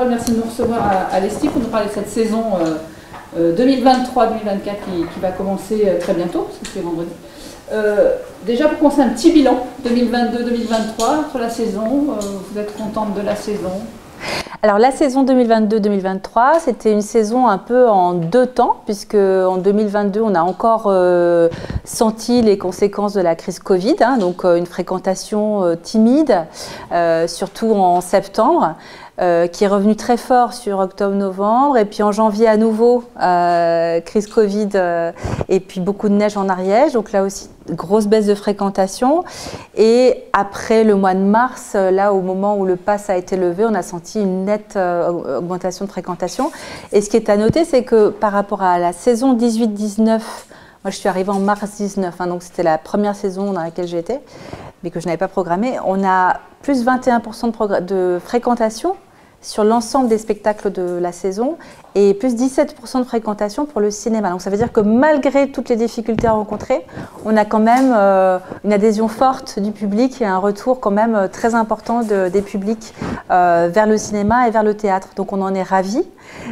Merci de nous recevoir à l'Esti pour nous parler de cette saison 2023-2024 qui va commencer très bientôt, parce que c'est vendredi. Déjà pour commencer un petit bilan 2022-2023 sur la saison, vous êtes contente de la saison? Alors la saison 2022-2023, c'était une saison un peu en deux temps, puisque en 2022, on a encore senti les conséquences de la crise Covid, donc une fréquentation timide, surtout en septembre, qui est revenue très fort sur octobre-novembre, et puis en janvier à nouveau, crise Covid, et puis beaucoup de neige en Ariège, donc là aussi grosse baisse de fréquentation. Et après le mois de mars, là au moment où le pass a été levé, on a senti une nette augmentation de fréquentation. Et ce qui est à noter, c'est que par rapport à la saison 18-19, moi je suis arrivée en mars 19, donc c'était la première saison dans laquelle j'ai été, mais que je n'avais pas programmée, on a plus 21% de fréquentation sur l'ensemble des spectacles de la saison et plus 17% de fréquentation pour le cinéma. Donc ça veut dire que malgré toutes les difficultés rencontrées, on a quand même une adhésion forte du public et un retour quand même très important des publics vers le cinéma et vers le théâtre. Donc on en est ravis.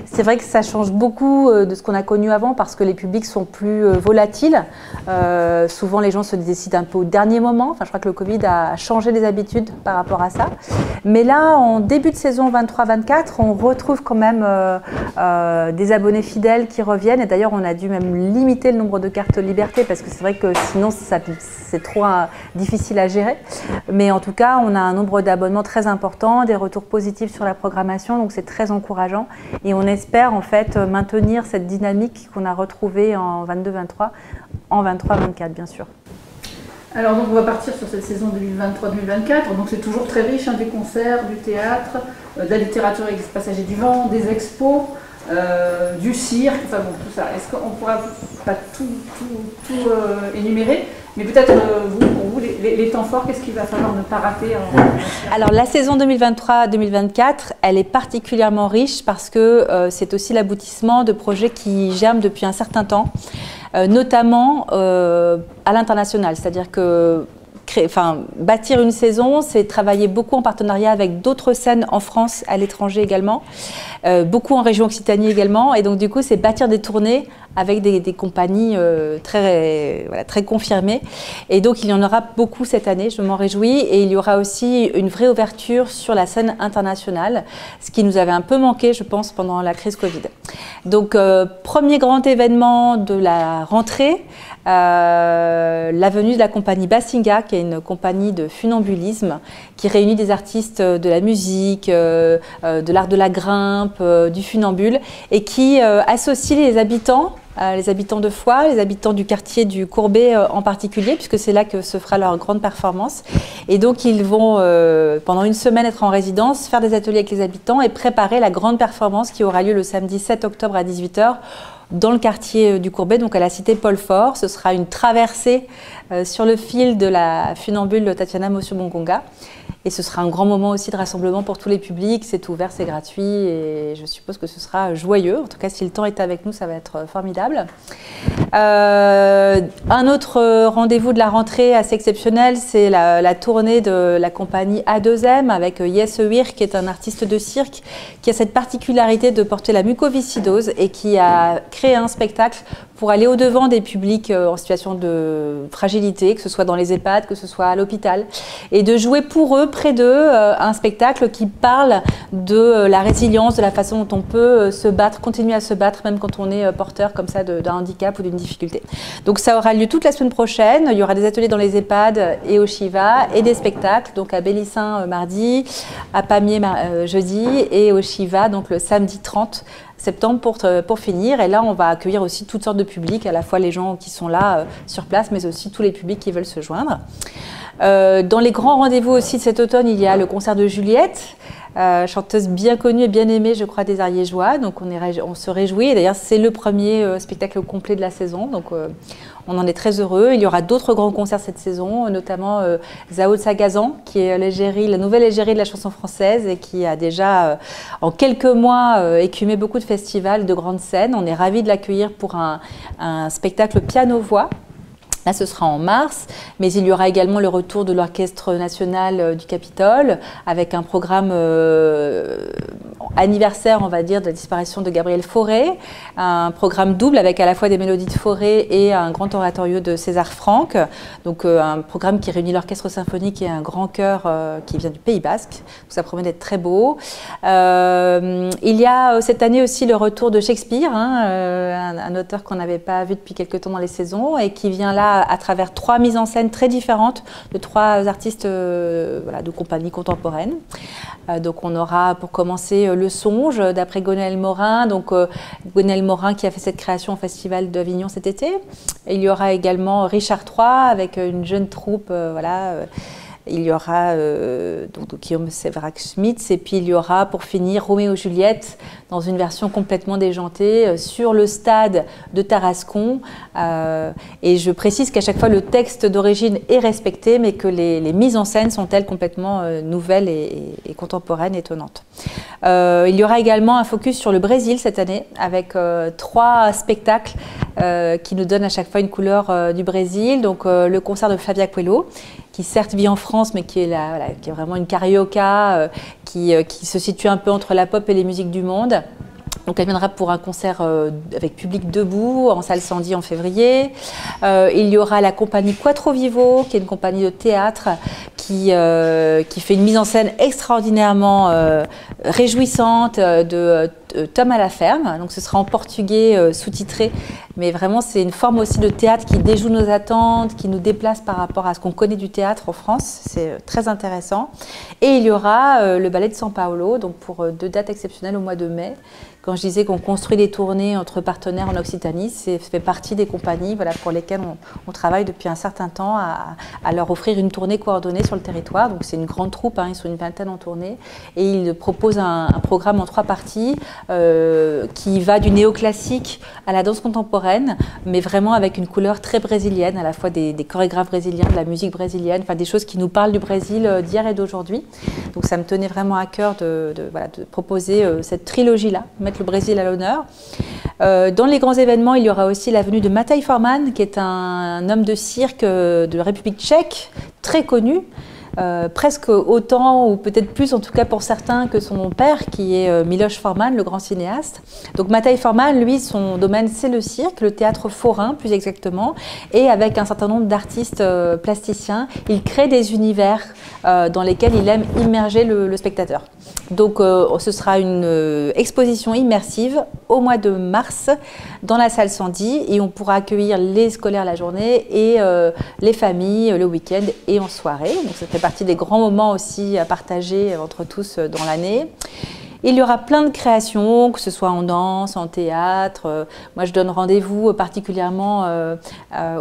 C'est vrai que ça change beaucoup de ce qu'on a connu avant parce que les publics sont plus volatiles. Souvent les gens se décident un peu au dernier moment. Enfin, je crois que le Covid a changé les habitudes par rapport à ça. Mais là, en début de saison 23-24, on retrouve quand même des abonnés fidèles qui reviennent. Et d'ailleurs, on a dû même limiter le nombre de cartes liberté parce que c'est vrai que sinon, c'est trop difficile à gérer. Mais en tout cas, on a un nombre d'abonnements très important, des retours positifs sur la programmation. Donc, c'est très encourageant. Et on espère en fait maintenir cette dynamique qu'on a retrouvée en 22-23, en 23-24 bien sûr. Alors donc on va partir sur cette saison 2023-2024, donc c'est toujours très riche, des concerts, du théâtre, de la littérature avec les passagers du vent, des expos, du cirque, enfin bon tout ça. Est-ce qu'on pourra pas tout énumérer, mais peut-être pour vous, les temps forts, qu'est-ce qu'il va falloir ne pas rater Alors la saison 2023-2024, elle est particulièrement riche parce que c'est aussi l'aboutissement de projets qui germent depuis un certain temps. Notamment à l'international, c'est-à-dire que bâtir une saison, c'est travailler beaucoup en partenariat avec d'autres scènes en France, à l'étranger également, beaucoup en région Occitanie également, et donc du coup c'est bâtir des tournées avec des compagnies très confirmées, et donc il y en aura beaucoup cette année, je m'en réjouis, et il y aura aussi une vraie ouverture sur la scène internationale, ce qui nous avait un peu manqué je pense pendant la crise Covid. Donc premier grand événement de la rentrée, la venue de la compagnie Bassinga, qui est une compagnie de funambulisme qui réunit des artistes de la musique, de l'art de la grimpe, du funambule, et qui associe les habitants de Foix, les habitants du quartier du Courbet en particulier, puisque c'est là que se fera leur grande performance. Et donc ils vont pendant une semaine être en résidence, faire des ateliers avec les habitants et préparer la grande performance qui aura lieu le samedi 7 octobre à 18 h dans le quartier du Courbet, donc à la cité Paul Fort. Ce sera une traversée sur le fil de la funambule de Tatiana Mossio-Bongonga. Et ce sera un grand moment aussi de rassemblement pour tous les publics. C'est ouvert, c'est gratuit et je suppose que ce sera joyeux. En tout cas, si le temps est avec nous, ça va être formidable. Un autre rendez-vous de la rentrée assez exceptionnel, c'est la tournée de la compagnie A2M avec Yes Weir, qui est un artiste de cirque qui a cette particularité de porter la mucoviscidose et qui a créé un spectacle pour aller au-devant des publics en situation de fragilité, que ce soit dans les EHPAD, que ce soit à l'hôpital, et de jouer pour eux, près d'eux, un spectacle qui parle de la résilience, de la façon dont on peut se battre, continuer à se battre, même quand on est porteur comme ça d'un handicap ou d'une difficulté. Donc ça aura lieu toute la semaine prochaine. Il y aura des ateliers dans les EHPAD et au Chiva, et des spectacles, donc à Bélissin mardi, à Pamiers jeudi, et au Chiva, donc le samedi 30 septembre pour finir. Et là, on va accueillir aussi toutes sortes de publics, à la fois les gens qui sont là sur place, mais aussi tous les publics qui veulent se joindre. Dans les grands rendez-vous aussi de cet automne, il y a le concert de Juliette, chanteuse bien connue et bien aimée, je crois, des Ariégeois. Donc on se réjouit. Et d'ailleurs, c'est le premier spectacle complet de la saison. Donc on en est très heureux. Il y aura d'autres grands concerts cette saison, notamment Zao de Sagazan, qui est la nouvelle égérie de la chanson française et qui a déjà, en quelques mois, écumé beaucoup de festivals, de grandes scènes. On est ravis de l'accueillir pour un spectacle piano-voix. Là, ce sera en mars, mais il y aura également le retour de l'Orchestre national du Capitole avec un programme anniversaire, on va dire, de la disparition de Gabriel Fauré, un programme double avec à la fois des mélodies de Fauré et un grand oratorio de César Franck, donc un programme qui réunit l'orchestre symphonique et un grand chœur qui vient du Pays Basque, donc ça promet d'être très beau. Il y a cette année aussi le retour de Shakespeare, un auteur qu'on n'avait pas vu depuis quelques temps dans les saisons et qui vient là à travers 3 mises en scène très différentes de 3 artistes de compagnie contemporaine. Donc on aura pour commencer Le Songe d'après Gwenaëlle Morin, donc Gwenaëlle Morin qui a fait cette création au Festival d'Avignon cet été. Et il y aura également Richard III avec une jeune troupe, il y aura donc Guillaume Séverac-Schmitz et puis il y aura pour finir Roméo et Juliette dans une version complètement déjantée sur le stade de Tarascon. Et je précise qu'à chaque fois le texte d'origine est respecté mais que les mises en scène sont elles complètement nouvelles et contemporaines, étonnantes. Il y aura également un focus sur le Brésil cette année avec 3 spectacles qui nous donnent à chaque fois une couleur du Brésil. Donc le concert de Flavia Coelho qui certes vit en France, mais qui est, qui est vraiment une carioca, qui se situe un peu entre la pop et les musiques du monde. Donc elle viendra pour un concert avec public debout en salle Sandy en février. Il y aura la compagnie Quattro Vivo, qui est une compagnie de théâtre qui fait une mise en scène extraordinairement réjouissante de Tom à la ferme. Donc ce sera en portugais sous-titré, mais vraiment c'est une forme aussi de théâtre qui déjoue nos attentes, qui nous déplace par rapport à ce qu'on connaît du théâtre en France. C'est très intéressant. Et il y aura le ballet de São Paulo, donc pour 2 dates exceptionnelles au mois de mai. Quand je disais qu'on construit des tournées entre partenaires en Occitanie, ça fait partie des compagnies pour lesquelles on travaille depuis un certain temps à leur offrir une tournée coordonnée sur le territoire. Donc c'est une grande troupe, ils sont une vingtaine en tournée et ils proposent un programme en 3 parties qui va du néoclassique à la danse contemporaine, mais vraiment avec une couleur très brésilienne, à la fois des chorégraphes brésiliens, de la musique brésilienne, des choses qui nous parlent du Brésil d'hier et d'aujourd'hui. Donc ça me tenait vraiment à cœur de proposer cette trilogie-là, mettre le Brésil à l'honneur. Dans les grands événements, il y aura aussi la venue de Matej Forman, qui est un homme de cirque de la République tchèque, très connu, presque autant ou peut-être plus en tout cas pour certains que son père qui est Miloš Forman, le grand cinéaste. Donc Matej Forman, lui, son domaine c'est le cirque, le théâtre forain plus exactement, et avec un certain nombre d'artistes plasticiens, il crée des univers dans lesquels il aime immerger le spectateur. Donc ce sera une exposition immersive au mois de mars dans la salle Sandy et on pourra accueillir les scolaires la journée et les familles le week-end et en soirée. Donc ça fait partie des grands moments aussi à partager entre tous dans l'année. Il y aura plein de créations, que ce soit en danse, en théâtre. Moi, je donne rendez-vous particulièrement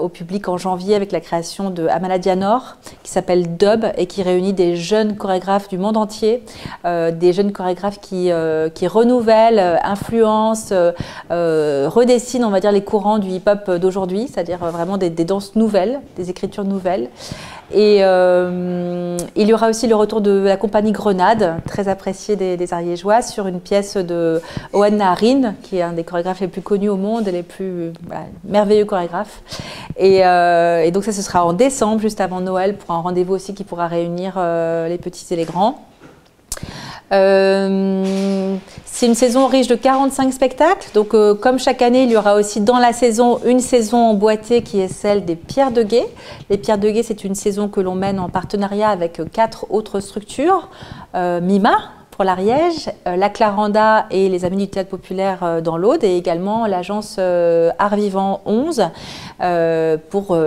au public en janvier avec la création de Amala Dianor, qui s'appelle Dub et qui réunit des jeunes chorégraphes du monde entier, des jeunes chorégraphes qui renouvellent, influencent, redessinent, on va dire, les courants du hip-hop d'aujourd'hui, c'est-à-dire vraiment des danses nouvelles, des écritures nouvelles. Et il y aura aussi le retour de la compagnie Grenade, très appréciée des Ariégeois, sur une pièce de Owen Naharin, qui est un des chorégraphes les plus connus au monde, les plus merveilleux chorégraphes. Et donc ça, ce sera en décembre, juste avant Noël, pour un rendez-vous aussi qui pourra réunir les petits et les grands. C'est une saison riche de 45 spectacles, donc comme chaque année, il y aura aussi dans la saison une saison emboîtée qui est celle des Pierres de Gué. Les Pierres de Gué, c'est une saison que l'on mène en partenariat avec 4 autres structures, Mima pour l'Ariège, la Claranda et les Amis du Théâtre Populaire dans l'Aude et également l'agence Art Vivant 11 pour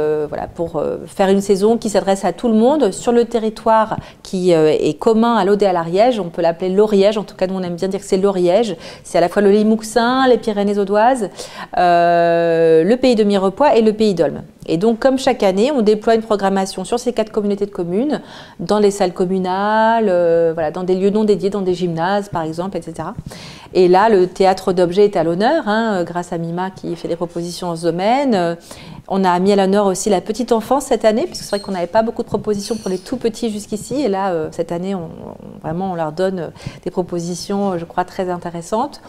faire une saison qui s'adresse à tout le monde sur le territoire qui est commun à l'Aude et à l'Ariège. On peut l'appeler l'Oriège, en tout cas nous on aime bien dire que c'est l'Oriège. C'est à la fois le Limousin, les Pyrénées audoises, le pays de Mirepoix et le pays d'Olme. Et donc, comme chaque année, on déploie une programmation sur ces 4 communautés de communes, dans les salles communales, dans des lieux non dédiés, dans des gymnases, par exemple, etc. Et là, le théâtre d'objets est à l'honneur, grâce à Mima qui fait des propositions en ce domaine. On a mis à l'honneur aussi la petite enfance cette année, puisque c'est vrai qu'on n'avait pas beaucoup de propositions pour les tout petits jusqu'ici. Et là, cette année, on leur donne des propositions, je crois, très intéressantes.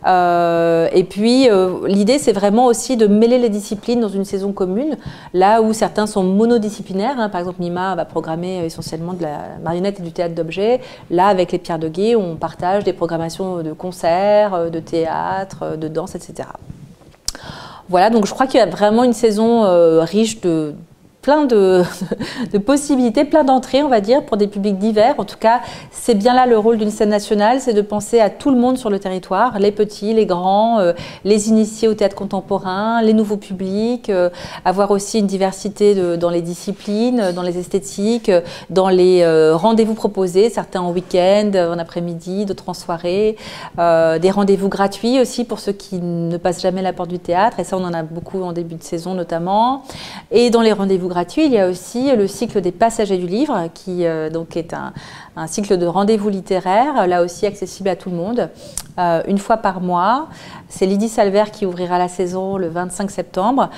Et puis, l'idée, c'est vraiment aussi de mêler les disciplines dans une saison commune, là où certains sont monodisciplinaires. Par exemple, Mima va programmer essentiellement de la marionnette et du théâtre d'objets. Là, avec les Pierres de Gué, on partage des programmations de concerts, de théâtre, de danse, etc. Voilà, donc je crois qu'il y a vraiment une saison riche de plein de possibilités, plein d'entrées, on va dire, pour des publics divers. En tout cas, c'est bien là le rôle d'une scène nationale, c'est de penser à tout le monde sur le territoire, les petits, les grands, les initiés au théâtre contemporain, les nouveaux publics, avoir aussi une diversité dans les disciplines, dans les esthétiques, dans les rendez-vous proposés, certains en week-end, en après-midi, d'autres en soirée, des rendez-vous gratuits aussi pour ceux qui ne passent jamais la porte du théâtre, et ça on en a beaucoup en début de saison notamment. Et dans les rendez-vous gratuit, il y a aussi le cycle des passagers du livre qui donc est un cycle de rendez-vous littéraires, là aussi accessible à tout le monde, une fois par mois. C'est Lydie Salver qui ouvrira la saison le 25 septembre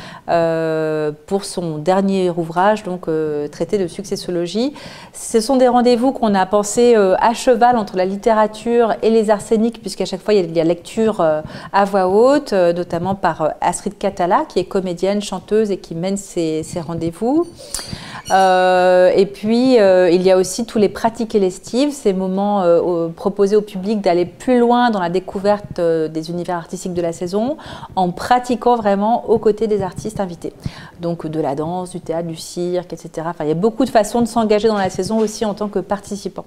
pour son dernier ouvrage, donc traité de successologie. Ce sont des rendez-vous qu'on a pensés à cheval entre la littérature et les arts scéniques, puisqu'à chaque fois il y a lecture à voix haute, notamment par Astrid Catala, qui est comédienne, chanteuse et qui mène ces rendez-vous. Et puis, il y a aussi tous les pratiques et lestives, ces moments proposés au public d'aller plus loin dans la découverte des univers artistiques de la saison, en pratiquant vraiment aux côtés des artistes invités. Donc de la danse, du théâtre, du cirque, etc. Enfin, il y a beaucoup de façons de s'engager dans la saison aussi en tant que participant.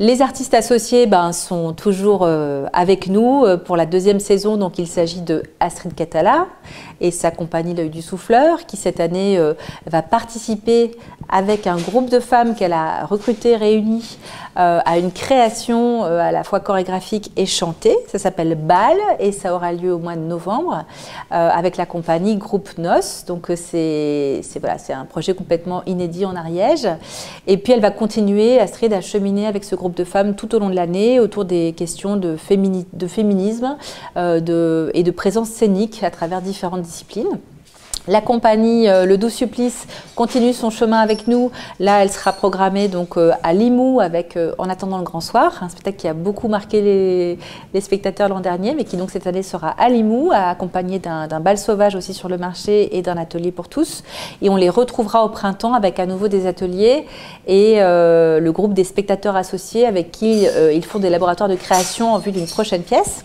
Les artistes associés sont toujours avec nous pour la deuxième saison. Donc il s'agit de Astrid Catala et sa compagnie L'Œil du Souffleur, qui cette année va participer avec un groupe de femmes qu'elle a recruté, réuni à une création à la fois chorégraphique et chantée. Ça s'appelle Bal et ça aura lieu au mois de novembre avec la compagnie Groupe Nos. Donc c'est un projet complètement inédit en Ariège. Et puis elle va continuer, Astrid, à cheminer avec ce groupe de femmes tout au long de l'année autour des questions de féminisme et de présence scénique à travers différentes disciplines. La compagnie Le Doux Supplice continue son chemin avec nous. Là, elle sera programmée donc à Limoux avec En attendant le grand soir, un spectacle qui a beaucoup marqué les spectateurs l'an dernier, mais qui donc cette année sera à Limoux, accompagné d'un bal sauvage aussi sur le marché et d'un atelier pour tous. Et on les retrouvera au printemps avec à nouveau des ateliers et le groupe des spectateurs associés avec qui ils font des laboratoires de création en vue d'une prochaine pièce.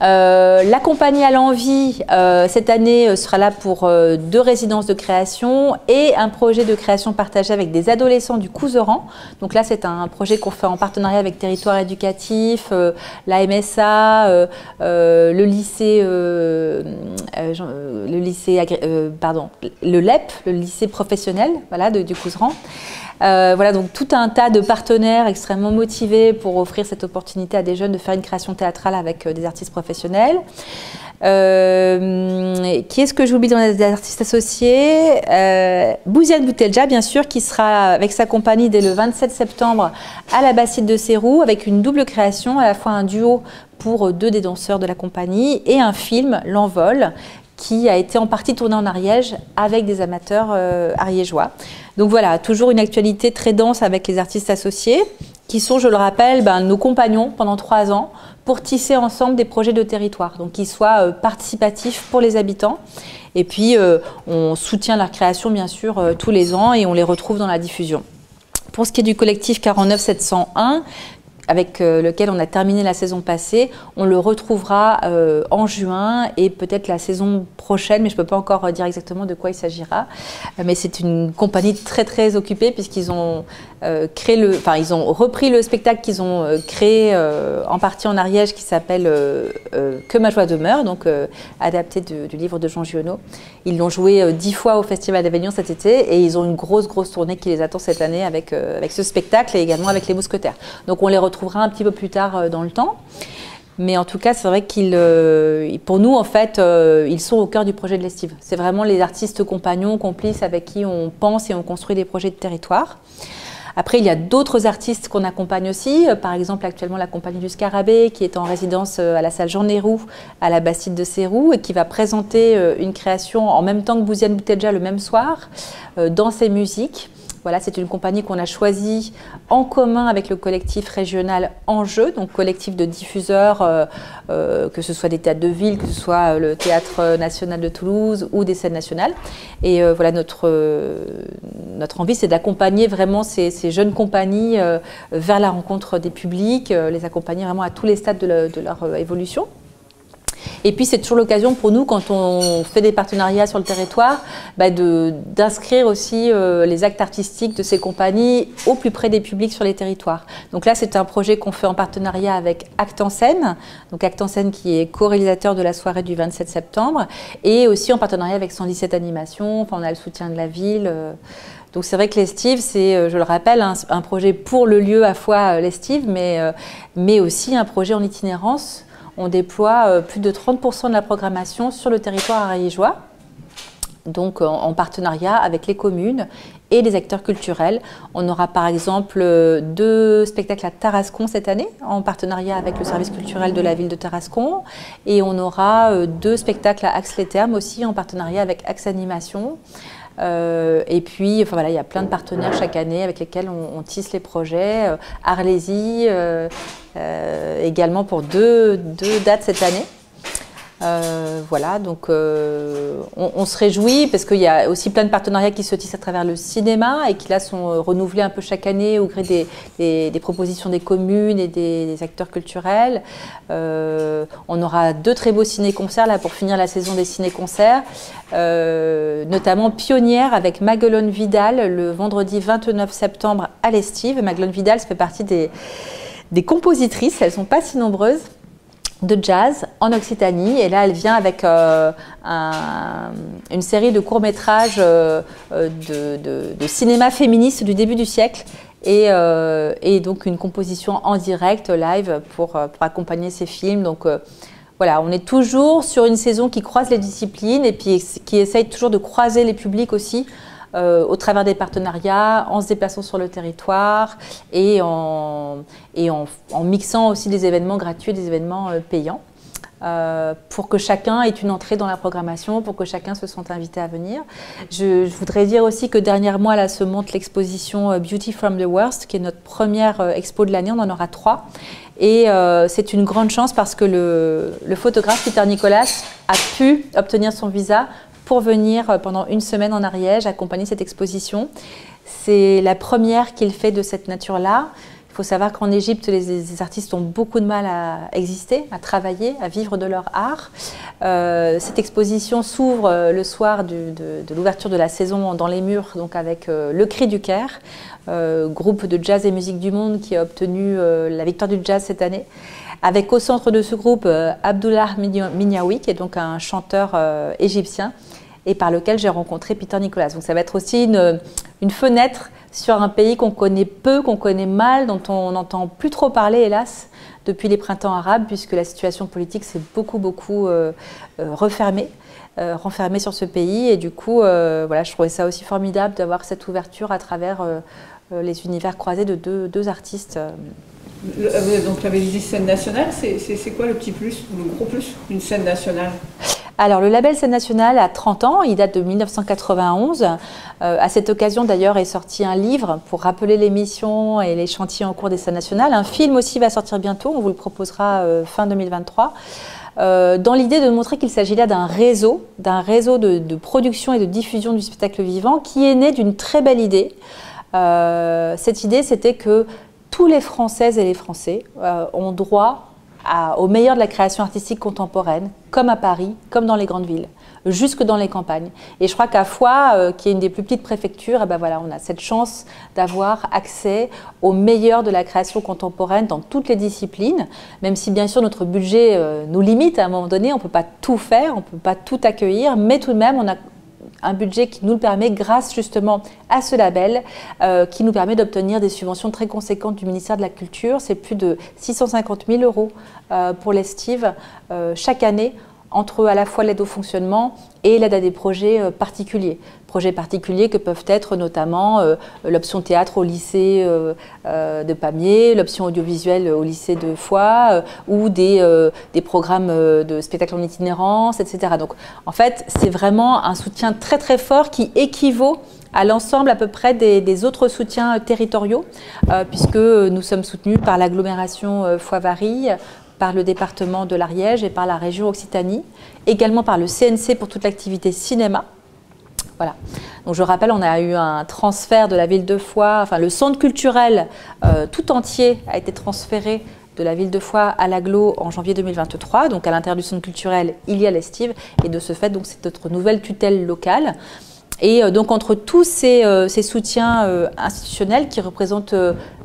La compagnie à l'envie, cette année, sera là pour 2 résidences de création et un projet de création partagé avec des adolescents du Couserans. Donc là, c'est un projet qu'on fait en partenariat avec Territoire Éducatif, la MSA, le LEP, le lycée professionnel du Couserans. Voilà, donc tout un tas de partenaires extrêmement motivés pour offrir cette opportunité à des jeunes de faire une création théâtrale avec des artistes professionnels. Qui est-ce que j'oublie dans les artistes associés? Bouziane Boutelja, bien sûr, qui sera avec sa compagnie dès le 27 septembre à la Bastide de Sérou, avec une double création, à la fois un duo pour 2 des danseurs de la compagnie et un film, L'Envol, qui a été en partie tourné en Ariège avec des amateurs ariégeois. Donc voilà, toujours une actualité très dense avec les artistes associés, qui sont, je le rappelle, nos compagnons pendant 3 ans pour tisser ensemble des projets de territoire, donc qui soient participatifs pour les habitants. Et puis, on soutient leur création, bien sûr, tous les ans et on les retrouve dans la diffusion. Pour ce qui est du collectif 49 701, avec lequel on a terminé la saison passée, on le retrouvera en juin et peut-être la saison prochaine, mais je ne peux pas encore dire exactement de quoi il s'agira. Mais c'est une compagnie très très occupée puisqu'ils ont ils ont repris le spectacle qu'ils ont créé en partie en Ariège qui s'appelle Que ma joie demeure, donc adapté du livre de Jean Giono. Ils l'ont joué 10 fois au Festival d'Avignon cet été et ils ont une grosse tournée qui les attend cette année avec ce spectacle et également avec les Mousquetaires. Donc on les retrouvera un petit peu plus tard dans le temps. Mais en tout cas, c'est vrai pour nous, en fait, ils sont au cœur du projet de l'Estive. C'est vraiment les artistes compagnons, complices avec qui on pense et on construit des projets de territoire. Après, il y a d'autres artistes qu'on accompagne aussi. Par exemple, actuellement, la compagnie du Scarabée qui est en résidence à la salle Jean Néroux à la Bastide de Sérou et qui va présenter une création en même temps que Bouziane Boutelja le même soir, danse et musique. Voilà, c'est une compagnie qu'on a choisie en commun avec le collectif régional Enjeu, donc collectif de diffuseurs, que ce soit des théâtres de ville, que ce soit le Théâtre national de Toulouse ou des scènes nationales. Et voilà, notre envie, c'est d'accompagner vraiment ces jeunes compagnies vers la rencontre des publics, les accompagner vraiment à tous les stades de leur évolution. Et puis c'est toujours l'occasion pour nous, quand on fait des partenariats sur le territoire, d'inscrire aussi les actes artistiques de ces compagnies au plus près des publics sur les territoires. Donc là, c'est un projet qu'on fait en partenariat avec Actes en Scène, donc Actes en Scène qui est co-réalisateur de la soirée du 27 septembre, et aussi en partenariat avec 117 Animations. Enfin, on a le soutien de la ville. Donc c'est vrai que l'Estive, c'est, je le rappelle, un projet pour le lieu à fois l'Estive, mais aussi un projet en itinérance. On déploie plus de 30% de la programmation sur le territoire ariégeois, donc en partenariat avec les communes et les acteurs culturels. On aura par exemple 2 spectacles à Tarascon cette année, en partenariat avec le service culturel de la ville de Tarascon. Et on aura 2 spectacles à Axe-les-Thermes aussi, en partenariat avec Axe Animation. Et puis, enfin, voilà, il y a plein de partenaires chaque année avec lesquels on tisse les projets. Arlésie, également pour 2 dates cette année. Voilà, donc on se réjouit parce qu'il y a aussi plein de partenariats qui se tissent à travers le cinéma et qui là sont renouvelés un peu chaque année au gré des propositions des communes et des acteurs culturels. On aura 2 très beaux ciné-concerts là pour finir la saison des ciné-concerts, notamment Pionnière avec Maguelone Vidal le vendredi 29 septembre à l'Estive. Maguelone Vidal, ça fait partie des compositrices, elles ne sont pas si nombreuses, de jazz en Occitanie, et là elle vient avec une série de courts-métrages de cinéma féministe du début du siècle et donc une composition en direct, live, pour accompagner ces films. Donc voilà, on est toujours sur une saison qui croise les disciplines et puis qui essaye toujours de croiser les publics aussi, au travers des partenariats, en se déplaçant sur le territoire et en mixant aussi des événements gratuits et des événements payants, pour que chacun ait une entrée dans la programmation, pour que chacun se sente invité à venir. Je voudrais dire aussi que dernièrement, là, se monte l'exposition Beauty from the Worst, qui est notre première expo de l'année. On en aura 3. Et c'est une grande chance parce que le photographe Peter Nicolas a pu obtenir son visa pour venir pendant une semaine en Ariège accompagner cette exposition. C'est la première qu'il fait de cette nature-là. Il faut savoir qu'en Égypte, les artistes ont beaucoup de mal à exister, à travailler, à vivre de leur art. Cette exposition s'ouvre le soir de l'ouverture de la saison dans les murs, donc avec Le Cri du Caire, groupe de jazz et musique du monde qui a obtenu la victoire du jazz cette année, avec au centre de ce groupe Abdullah Minyawi, qui est donc un chanteur égyptien, et par lequel j'ai rencontré Peter Nicolas. Donc ça va être aussi une fenêtre sur un pays qu'on connaît peu, qu'on connaît mal, dont on n'entend plus trop parler, hélas, depuis les printemps arabes, puisque la situation politique s'est beaucoup renfermée sur ce pays. Et du coup, voilà, je trouvais ça aussi formidable d'avoir cette ouverture à travers les univers croisés de deux artistes. Donc, tu avais dit scène nationale, c'est quoi le petit plus, le gros plus d'une scène nationale? Alors, le label Scène Nationale a 30 ans, il date de 1991. À cette occasion, d'ailleurs, est sorti un livre pour rappeler les missions et les chantiers en cours des Scènes Nationales. Un film aussi va sortir bientôt, on vous le proposera fin 2023. Dans l'idée de montrer qu'il s'agit là d'un réseau de production et de diffusion du spectacle vivant qui est né d'une très belle idée. Cette idée, c'était que tous les Françaises et les Français ont droit au meilleur de la création artistique contemporaine, comme à Paris, comme dans les grandes villes, jusque dans les campagnes. Et je crois qu'à Foix, qui est une des plus petites préfectures, voilà, on a cette chance d'avoir accès au meilleur de la création contemporaine dans toutes les disciplines, même si bien sûr notre budget nous limite à un moment donné, on ne peut pas tout faire, on ne peut pas tout accueillir, mais tout de même on a un budget qui nous le permet grâce justement à ce label qui nous permet d'obtenir des subventions très conséquentes du ministère de la Culture. C'est plus de 650 000 € pour l'Estive chaque année, entre à la fois l'aide au fonctionnement et l'aide à des projets particuliers. Projets particuliers que peuvent être notamment l'option théâtre au lycée de Pamiers, l'option audiovisuelle au lycée de Foix, ou des programmes de spectacles en itinérance, etc. Donc en fait, c'est vraiment un soutien très très fort qui équivaut à l'ensemble à peu près des autres soutiens territoriaux, puisque nous sommes soutenus par l'agglomération Foix-Varilles, par le département de l'Ariège et par la région Occitanie, également par le CNC pour toute l'activité cinéma. Voilà. Donc je rappelle, on a eu un transfert de la ville de Foix, enfin le centre culturel tout entier a été transféré de la ville de Foix à l'agglo en janvier 2023. Donc à l'intérieur du centre culturel, il y a l'Estive et de ce fait, donc c'est notre nouvelle tutelle locale. Et donc entre tous ces soutiens institutionnels qui représentent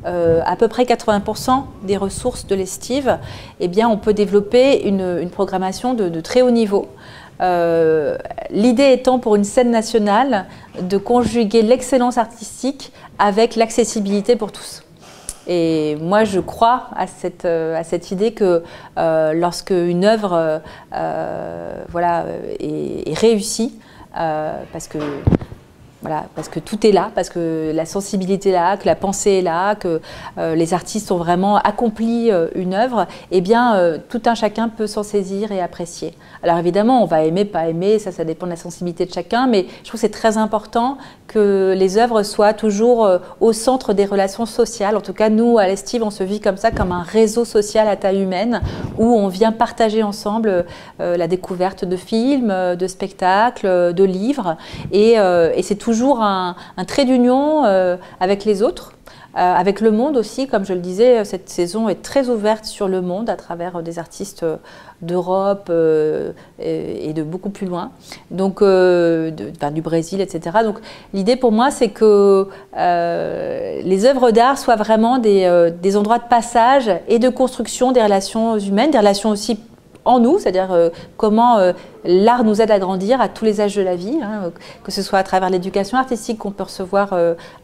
à peu près 80% des ressources de l'Estive, eh bien on peut développer une programmation de très haut niveau. L'idée étant pour une scène nationale de conjuguer l'excellence artistique avec l'accessibilité pour tous. Et moi, je crois à cette idée que lorsque une œuvre voilà, est réussie, parce que tout est là, parce que la sensibilité est là, que la pensée est là, que les artistes ont vraiment accompli une œuvre, eh bien, tout un chacun peut s'en saisir et apprécier. Alors évidemment, on va aimer, pas aimer, ça dépend de la sensibilité de chacun, mais je trouve que c'est très important que les œuvres soient toujours au centre des relations sociales. En tout cas, nous, à l'Estive, on se vit comme ça, comme un réseau social à taille humaine, où on vient partager ensemble la découverte de films, de spectacles, de livres, et c'est toujours un trait d'union avec les autres, avec le monde aussi. Comme je le disais, cette saison est très ouverte sur le monde à travers des artistes d'Europe et de beaucoup plus loin, donc du Brésil, etc. Donc l'idée pour moi, c'est que les œuvres d'art soient vraiment des endroits de passage et de construction des relations humaines, des relations aussi en nous, c'est-à-dire comment l'art nous aide à grandir à tous les âges de la vie, hein, que ce soit à travers l'éducation artistique qu'on peut recevoir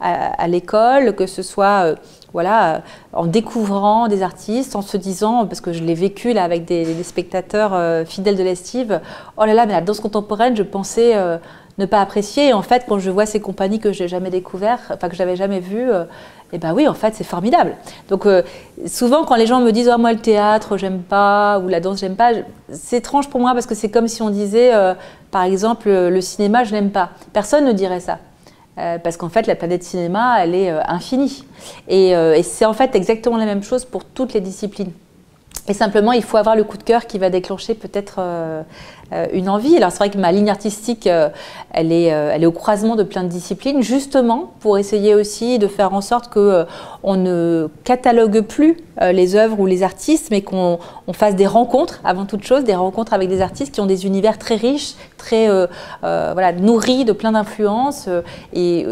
à l'école, que ce soit voilà, en découvrant des artistes, en se disant, parce que je l'ai vécu là avec des spectateurs fidèles de l'Estive, oh là là, mais la danse contemporaine, je pensais ne pas apprécier, et en fait, quand je vois ces compagnies que je n'ai jamais découvertes, enfin que je n'avais jamais vues, et ben oui, en fait, c'est formidable. Donc, souvent, quand les gens me disent « Oh, moi, le théâtre, j'aime pas » ou « la danse, j'aime pas », c'est étrange pour moi parce que c'est comme si on disait, par exemple, le cinéma, je n'aime pas. Personne ne dirait ça. Parce qu'en fait, la planète cinéma, elle est infinie. Et c'est en fait exactement la même chose pour toutes les disciplines. Et simplement, il faut avoir le coup de cœur qui va déclencher peut-être une envie. Alors c'est vrai que ma ligne artistique, elle est au croisement de plein de disciplines, justement pour essayer aussi de faire en sorte qu'on ne catalogue plus les œuvres ou les artistes, mais qu'on fasse des rencontres, avant toute chose, des rencontres avec des artistes qui ont des univers très riches, très voilà, nourris de plein d'influences. Et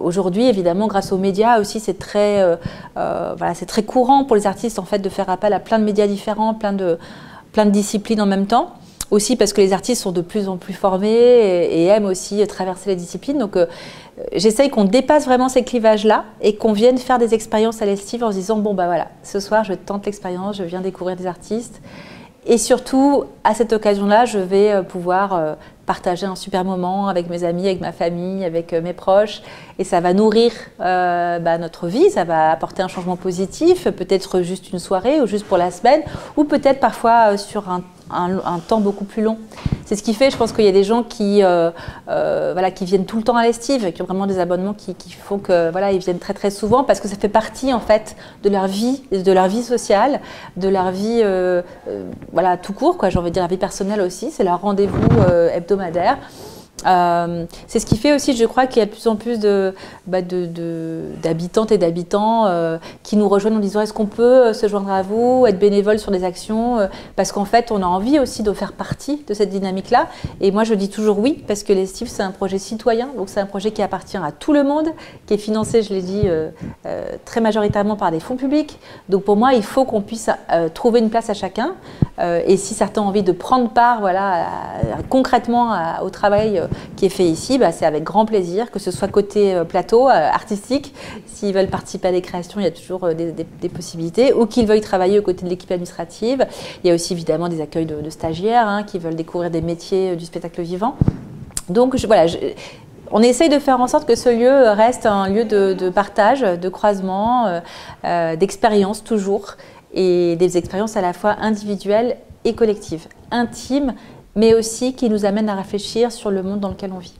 aujourd'hui, évidemment, grâce aux médias aussi, c'est très, voilà, c'est très courant pour les artistes en fait, de faire appel à plein de médias différents, plein de disciplines en même temps. Aussi parce que les artistes sont de plus en plus formés et aiment aussi traverser les disciplines. Donc j'essaye qu'on dépasse vraiment ces clivages-là et qu'on vienne faire des expériences à l'Estive en se disant bon bah voilà, ce soir je tente l'expérience, je viens découvrir des artistes. Et surtout, à cette occasion-là, je vais pouvoir partager un super moment avec mes amis, avec ma famille, avec mes proches. Et ça va nourrir notre vie, ça va apporter un changement positif, peut-être juste une soirée ou juste pour la semaine, ou peut-être parfois sur un temps beaucoup plus long. C'est ce qui fait, je pense qu'il y a des gens qui viennent tout le temps à l'Estive, qui ont vraiment des abonnements qui font que voilà, ils viennent très très souvent parce que ça fait partie en fait de leur vie sociale, de leur vie voilà, tout court, quoi, j'ai envie de dire la vie personnelle aussi, c'est leur rendez-vous hebdomadaire. C'est ce qui fait aussi, je crois, qu'il y a de plus en plus d'habitantes et d'habitants qui nous rejoignent en disant est-ce qu'on peut se joindre à vous, être bénévole sur des actions, parce qu'en fait on a envie aussi de faire partie de cette dynamique-là. Et moi je dis toujours oui, parce que l'Estive c'est un projet citoyen, donc c'est un projet qui appartient à tout le monde, qui est financé, je l'ai dit, très majoritairement par des fonds publics. Donc pour moi il faut qu'on puisse trouver une place à chacun. Et si certains ont envie de prendre part voilà, concrètement au travail qui est fait ici, c'est avec grand plaisir, que ce soit côté plateau, artistique, s'ils veulent participer à des créations, il y a toujours des possibilités, ou qu'ils veuillent travailler aux côtés de l'équipe administrative. Il y a aussi évidemment des accueils de stagiaires qui veulent découvrir des métiers du spectacle vivant. Donc voilà, on essaye de faire en sorte que ce lieu reste un lieu de partage, de croisement, d'expérience toujours, et des expériences à la fois individuelles et collectives, intimes, mais aussi qui nous amènent à réfléchir sur le monde dans lequel on vit.